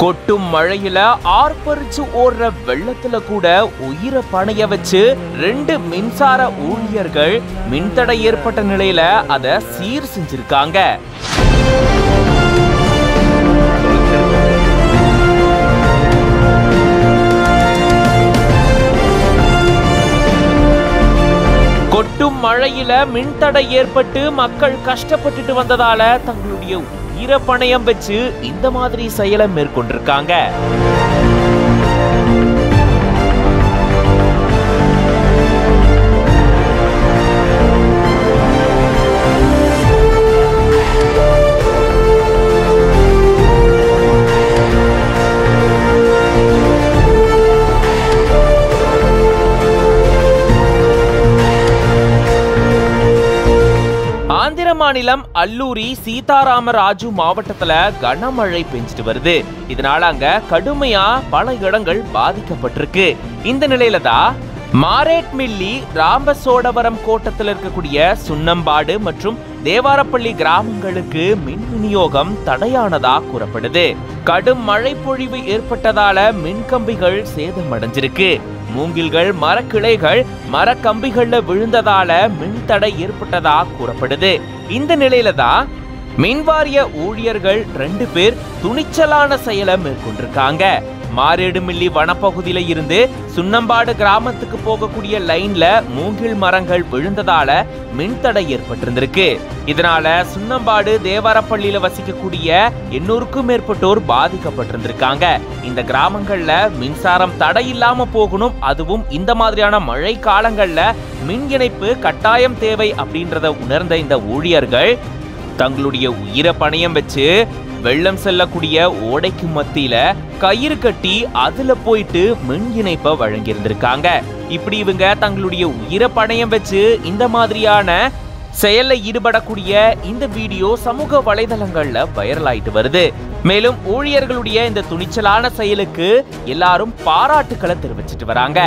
கொட்டும் மழையில ஆர்ப்பரிச்சு ஓடுற வெள்ளத்துல கூட உயிரை பணைய வச்சு 2 மின்சார ஊழியர்கள் மின்தடை ஏற்பட்ட நிலையில அதை சீர் செஞ்சிருக்காங்க. கொட்டும் மழையில மின்தடை ஏற்பட்டு மக்கள் கஷ்டப்பட்டுட்டு வந்ததால தங்களுடைய உயிரை பணயம் வச்சு இந்த மாதிரி செயலை மேற்கொண்டிருக்காங்க. ஆந்திர மாநிலம் அல்லூரி சீதாராமராஜு மாவட்டத்துல கனமழை பெஞ்சிட்டு வருது. இதனால அங்க கடுமையா பல இடங்கள் பாதிக்கப்பட்டிருக்கு. இந்த நிலையில தான் மாரேட்மில்லி ராம்பசோடவரம் கோட்டத்தில் இருக்கக்கூடிய சுண்ணம்பாடு மற்றும் தேவாரப்பள்ளி கிராமங்களுக்கு மின் விநியோகம் தடையானதா கூறப்படுது. கடும் மழை பொழிவு ஏற்பட்டதால மின்கம்பிகள் சேதமடைஞ்சிருக்கு. மூங்கில்கள், மரக்கிளைகள், மரக்கம்பிகள்ல விழுந்ததால மின் தடை ஏற்பட்டதா கூறப்படுது. இந்த நிலையில தான் மின்வாரிய ஊழியர்கள் 2 பேர் துணிச்சலான செயலை மேற்கொண்டிருக்காங்க. மாரேடுமில்லி வனப்பகுதியில இருந்து சுண்ணம்பாடு கிராமத்துக்கு போகக்கூடிய லைன்ல மூங்கில் மரங்கள் விழுந்ததால மின்தடை ஏற்பட்டிருந்திருக்கு. இதனால சுண்ணம்பாடு தேவாரப்பள்ளியில வசிக்கக்கூடிய 800க்கும் மேற்பட்டோர் பாதிக்கப்பட்டிருந்திருக்காங்க. இந்த கிராமங்கள்ல மின்சாரம் தடை இல்லாம போகணும், அதுவும் இந்த மாதிரியான மழை காலங்கள்ல மின் இணைப்பு கட்டாயம் தேவை அப்படின்றத உணர்ந்த இந்த ஊழியர்கள் தங்களுடைய உயிரை பணயம் வச்சு வெள்ளம் செல்லக்கூடிய ஓடைக்கு மத்தியில கயிறு கட்டி அதுல போயிட்டு மின் இணைப்பை வழங்கியிருந்திருக்காங்க. இப்படி இவங்க தங்களுடைய உயிரை பணயம் வச்சு இந்த மாதிரியான செயல்ல ஈடுபடக்கூடிய இந்த வீடியோ சமூக வலைதளங்கள்ல வைரல் ஆயிட்டு வருது. மேலும் ஊழியர்களுடைய இந்த துணிச்சலான செயலுக்கு எல்லாரும் பாராட்டுக்களை தெரிவிச்சிட்டு வராங்க.